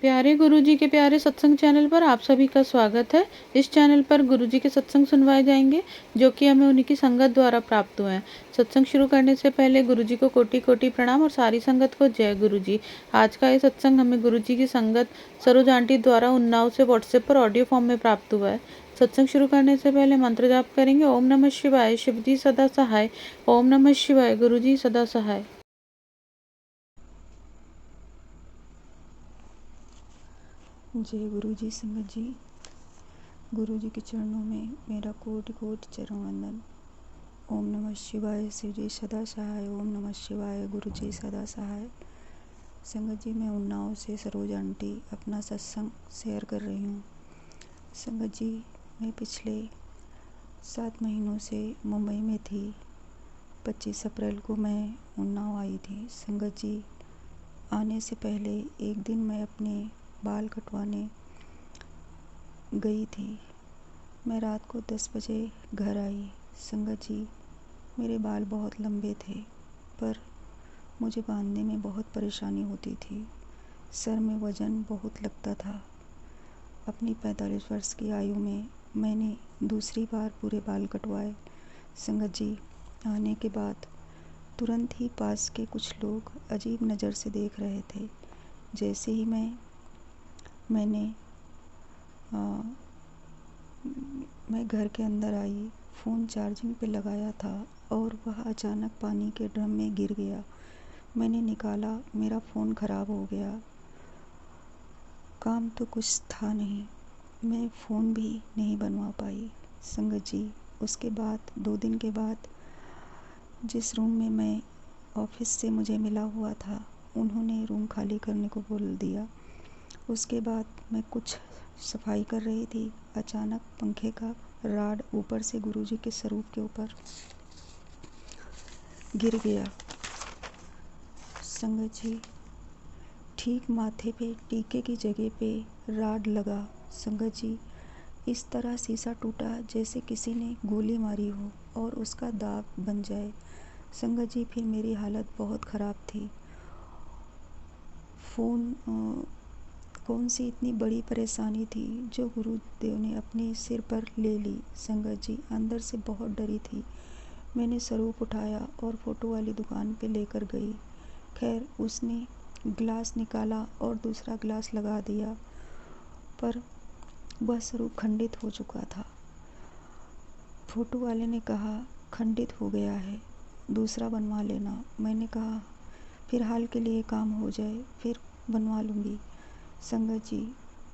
प्यारे गुरुजी के प्यारे सत्संग चैनल पर आप सभी का स्वागत है। इस चैनल पर गुरुजी के सत्संग सुनवाए जाएंगे जो कि हमें उन्हीं की संगत द्वारा प्राप्त हुए हैं। सत्संग शुरू करने से पहले गुरुजी को कोटि कोटि प्रणाम और सारी संगत को जय गुरुजी। आज का ये सत्संग हमें गुरुजी की संगत सरोज आंटी द्वारा उन्नाव से व्हाट्सएप पर ऑडियो फॉर्म में प्राप्त हुआ है। सत्संग शुरू करने से पहले मंत्र जाप करेंगे। ओम नमः शिवाय, शिवजी सदा सहाय। ओम नमः शिवाय, गुरुजी सदा सहाय। जय गुरु जी। संगत जी, गुरु जी के चरणों में मेरा कोटि कोटि चरण वंदन। ओम नमः शिवाय, शिव जी सदा सहाय। ओम नमः शिवाय, गुरु जी सदा सहाय। संगत जी, मैं उन्नाव से सरोज आंटी अपना सत्संग शेयर कर रही हूँ। संगत जी, मैं पिछले 7 महीनों से मुंबई में थी। 25 अप्रैल को मैं उन्नाव आई थी। संगत जी, आने से पहले एक दिन मैं अपने बाल कटवाने गई थी। मैं रात को 10 बजे घर आई। संगत जी, मेरे बाल बहुत लंबे थे पर मुझे बांधने में बहुत परेशानी होती थी। सर में वज़न बहुत लगता था। अपनी 45 वर्ष की आयु में मैंने दूसरी बार पूरे बाल कटवाए। संगत जी, आने के बाद तुरंत ही पास के कुछ लोग अजीब नज़र से देख रहे थे। जैसे ही मैं घर के अंदर आई, फ़ोन चार्जिंग पे लगाया था और वह अचानक पानी के ड्रम में गिर गया। मैंने निकाला, मेरा फ़ोन ख़राब हो गया। काम तो कुछ था नहीं, मैं फ़ोन भी नहीं बनवा पाई। संगत जी, उसके बाद 2 दिन के बाद जिस रूम में मैं ऑफिस से मुझे मिला हुआ था, उन्होंने रूम खाली करने को बोल दिया। उसके बाद मैं कुछ सफाई कर रही थी, अचानक पंखे का राड ऊपर से गुरुजी के स्वरूप के ऊपर गिर गया। संगत जी, ठीक माथे पे टीके की जगह पे राड लगा। संगत जी, इस तरह शीशा टूटा जैसे किसी ने गोली मारी हो और उसका दाग बन जाए। संगत जी, फिर मेरी हालत बहुत ख़राब थी। कौन सी इतनी बड़ी परेशानी थी जो गुरुदेव ने अपने सिर पर ले ली। संगत जी, अंदर से बहुत डरी थी। मैंने स्वरूप उठाया और फ़ोटो वाली दुकान पे लेकर गई। खैर, उसने ग्लास निकाला और दूसरा ग्लास लगा दिया, पर वह स्वरूप खंडित हो चुका था। फ़ोटो वाले ने कहा खंडित हो गया है, दूसरा बनवा लेना। मैंने कहा फ़िलहाल के लिए काम हो जाए फिर बनवा लूँगी। संगत जी,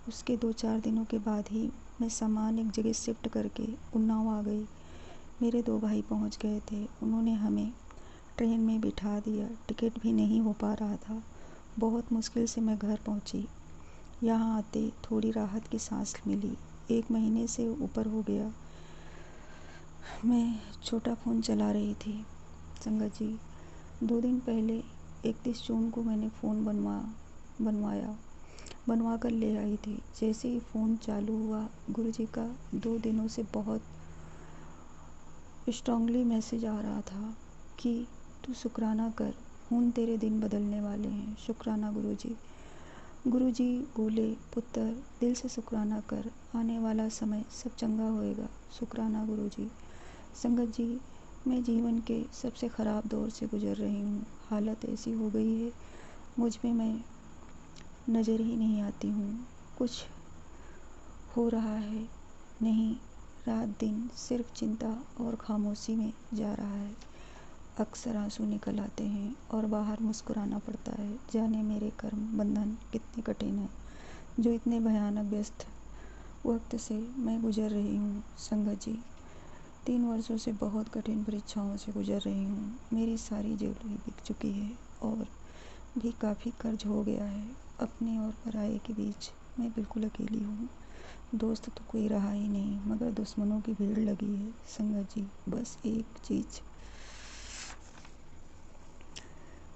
उसके 2-4 दिनों के बाद ही मैं सामान एक जगह शिफ्ट करके उन्नाव आ गई। मेरे 2 भाई पहुंच गए थे। उन्होंने हमें ट्रेन में बिठा दिया। टिकट भी नहीं हो पा रहा था। बहुत मुश्किल से मैं घर पहुंची। यहाँ आते थोड़ी राहत की सांस मिली। 1 महीने से ऊपर हो गया मैं छोटा फ़ोन चला रही थी। संगत जी, 2 दिन पहले 31 जून को मैंने फ़ोन बनवा कर ले आई थी। जैसे ही फ़ोन चालू हुआ, गुरुजी का 2 दिनों से बहुत स्ट्रांगली मैसेज आ रहा था कि तू शुक्राना कर, खून तेरे दिन बदलने वाले हैं। शुक्राना गुरुजी। गुरुजी बोले, पुत्र दिल से शुक्राना कर, आने वाला समय सब चंगा होएगा। शुक्राना गुरुजी। संगत जी, मैं जीवन के सबसे ख़राब दौर से गुज़र रही हूँ। हालत ऐसी हो गई है, मुझ में मैं नज़र ही नहीं आती हूँ। कुछ हो रहा है नहीं, रात दिन सिर्फ चिंता और खामोशी में जा रहा है। अक्सर आंसू निकल आते हैं और बाहर मुस्कुराना पड़ता है। जाने मेरे कर्म बंधन कितने कठिन हैं, जो इतने भयानक व्यस्त वक्त से मैं गुज़र रही हूँ। संगत जी, 3 वर्षों से बहुत कठिन परीक्षाओं से गुज़र रही हूँ। मेरी सारी ज्वेलरी बिक चुकी है और भी काफ़ी कर्ज हो गया है। अपने और पराये के बीच मैं बिल्कुल अकेली हूँ। दोस्त तो कोई रहा ही नहीं, मगर दुश्मनों की भीड़ लगी है। संगत जी, बस एक चीज़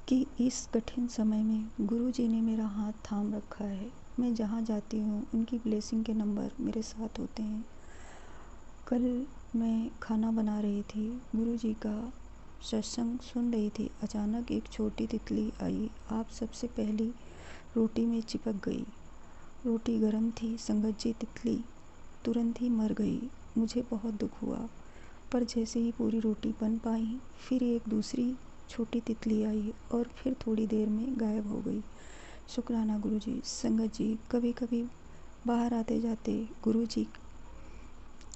कि इस कठिन समय में गुरुजी ने मेरा हाथ थाम रखा है। मैं जहाँ जाती हूँ उनकी ब्लेसिंग के नंबर मेरे साथ होते हैं। कल मैं खाना बना रही थी, गुरुजी का सत्संग सुन रही थी। अचानक एक छोटी तितली आई, आप सबसे पहली रोटी में चिपक गई। रोटी गर्म थी संगत जी, तितली तुरंत ही मर गई। मुझे बहुत दुख हुआ, पर जैसे ही पूरी रोटी बन पाई फिर एक दूसरी छोटी तितली आई और फिर थोड़ी देर में गायब हो गई। शुक्राना गुरुजी। संगत जी, कभी कभी बाहर आते जाते गुरुजी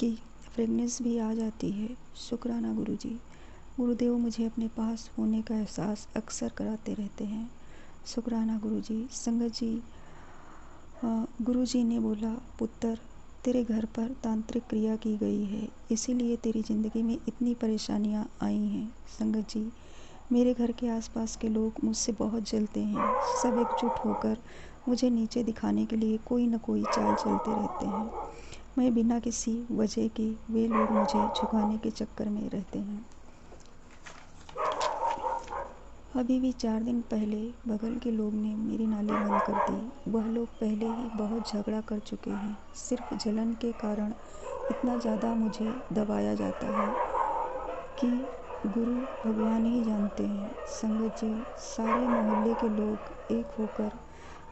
की फ्रेगनेंस भी आ जाती है। शुक्राना गुरुजी। गुरुदेव मुझे अपने पास होने का एहसास अक्सर कराते रहते हैं। शुक्राना गुरुजी। संगत जी, गुरुजी ने बोला, पुत्र तेरे घर पर तांत्रिक क्रिया की गई है, इसीलिए तेरी ज़िंदगी में इतनी परेशानियां आई हैं। संगत जी, मेरे घर के आसपास के लोग मुझसे बहुत जलते हैं। सब एकजुट होकर मुझे नीचे दिखाने के लिए कोई न कोई चाल चलते रहते हैं। मैं बिना किसी वजह के वे लोग मुझे झुकाने के चक्कर में रहते हैं। अभी भी 4 दिन पहले बगल के लोग ने मेरी नाली बंद कर दी। वह लोग पहले ही बहुत झगड़ा कर चुके हैं। सिर्फ जलन के कारण इतना ज़्यादा मुझे दबाया जाता है कि गुरु भगवान ही जानते हैं। संगत जी, सारे मोहल्ले के लोग एक होकर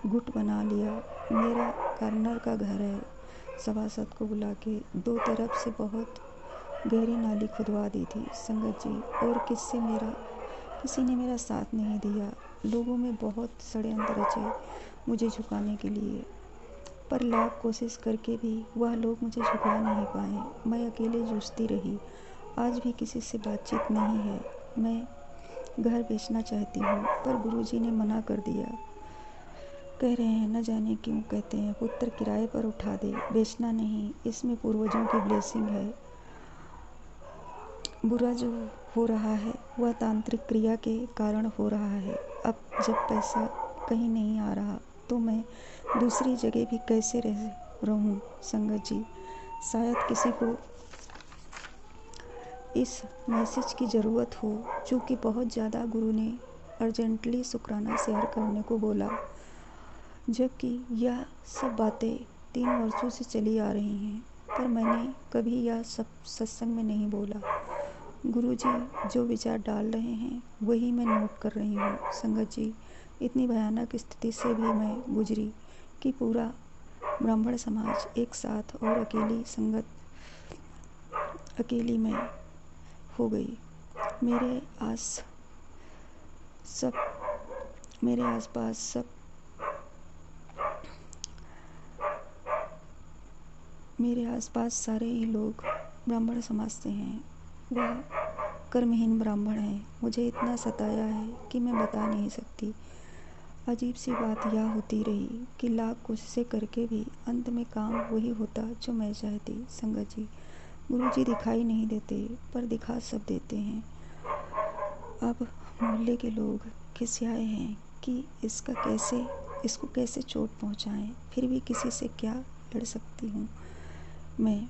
गुट बना लिया। मेरा कार्नर का घर है। सभासद को बुला के 2 तरफ से बहुत गहरी नाली खुदवा दी थी। संगत जी, और किसी ने मेरा साथ नहीं दिया। लोगों में बहुत षड्यंत्र रचे मुझे झुकाने के लिए, पर लाख कोशिश करके भी वह लोग मुझे झुका नहीं पाए। मैं अकेले जूझती रही। आज भी किसी से बातचीत नहीं है। मैं घर बेचना चाहती हूँ, पर गुरुजी ने मना कर दिया। कह रहे हैं, न जाने क्यों कहते हैं, पुत्र किराए पर उठा दे, बेचना नहीं, इसमें पूर्वजों की ब्लेसिंग है। बुरा जो हो रहा है वह तांत्रिक क्रिया के कारण हो रहा है। अब जब पैसा कहीं नहीं आ रहा तो मैं दूसरी जगह भी कैसे रहूं। संगत जी, शायद किसी को इस मैसेज की ज़रूरत हो, चूँकि बहुत ज़्यादा गुरु ने अर्जेंटली शुक्राना शेयर करने को बोला, जबकि यह सब बातें 3 वर्षों से चली आ रही हैं, पर मैंने कभी यह सब सत्संग में नहीं बोला। गुरुजी जो विचार डाल रहे हैं वही मैं नोट कर रही हूँ। संगत जी, इतनी भयानक स्थिति से भी मैं गुजरी कि पूरा ब्राह्मण समाज एक साथ और अकेली मैं हो गई। मेरे आसपास सारे ही लोग ब्राह्मण समाज से हैं। वह कर्महीन ब्राह्मण है। मुझे इतना सताया है कि मैं बता नहीं सकती। अजीब सी बात यह होती रही कि लाख कोशिशें करके भी अंत में काम वही होता जो मैं चाहती। संगत जी, गुरुजी दिखाई नहीं देते, पर दिखा सब देते हैं। अब मोहल्ले के लोग खिसियाए हैं कि इसको कैसे चोट पहुंचाएं। फिर भी किसी से क्या लड़ सकती हूँ मैं,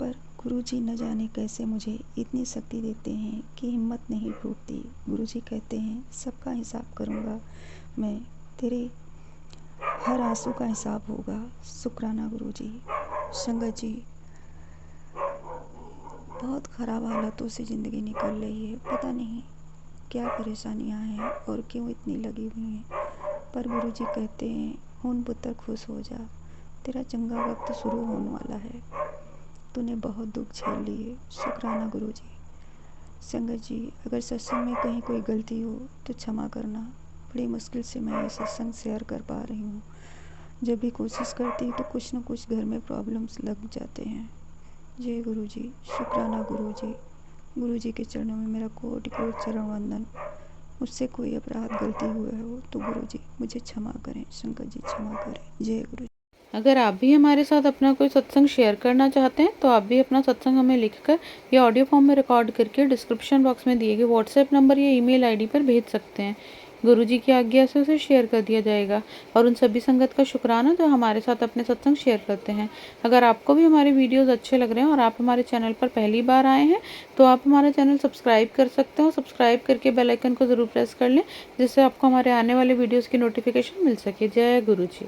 पर गुरुजी न जाने कैसे मुझे इतनी शक्ति देते हैं कि हिम्मत नहीं टूटती। गुरुजी कहते हैं, सबका हिसाब करूँगा मैं, तेरे हर आंसू का हिसाब होगा। शुक्राना गुरुजी। संगत जी, बहुत ख़राब हालातों से ज़िंदगी निकल रही है। पता नहीं क्या परेशानियां हैं और क्यों इतनी लगी हुई हैं, पर गुरुजी कहते हैं, हुन पुत्र खुश हो जा, तेरा चंगा वक्त शुरू होने वाला है। तूने बहुत दुख झेल लिए। शुक्राना गुरुजी। संगत जी, अगर सत्संग में कहीं कोई गलती हो तो क्षमा करना। बड़ी मुश्किल से मैं ये सत्संग शेयर कर पा रही हूँ। जब भी कोशिश करती तो कुछ न कुछ घर में प्रॉब्लम्स लग जाते हैं। जय गुरुजी। शुक्राना गुरुजी। गुरुजी के चरणों में मेरा कोटि कोटि चरण वंदन। मुझसे कोई अपराध गलती हुआ हो तो गुरुजी मुझे क्षमा करें। शंकर जी क्षमा करें। जय गुरु। अगर आप भी हमारे साथ अपना कोई सत्संग शेयर करना चाहते हैं तो आप भी अपना सत्संग हमें लिखकर या ऑडियो फॉर्म में रिकॉर्ड करके डिस्क्रिप्शन बॉक्स में दिए गए व्हाट्सएप नंबर या ईमेल आईडी पर भेज सकते हैं। गुरुजी की आज्ञा से उसे शेयर कर दिया जाएगा। और उन सभी संगत का शुक्राना जो हमारे साथ अपने सत्संग शेयर करते हैं। अगर आपको भी हमारे वीडियोस अच्छे लग रहे हैं और आप हमारे चैनल पर पहली बार आए हैं तो आप हमारा चैनल सब्सक्राइब कर सकते हो। सब्सक्राइब करके बेल आइकन को ज़रूर प्रेस कर लें, जिससे आपको हमारे आने वाले वीडियोज़ की नोटिफिकेशन मिल सके। जय गुरु जी।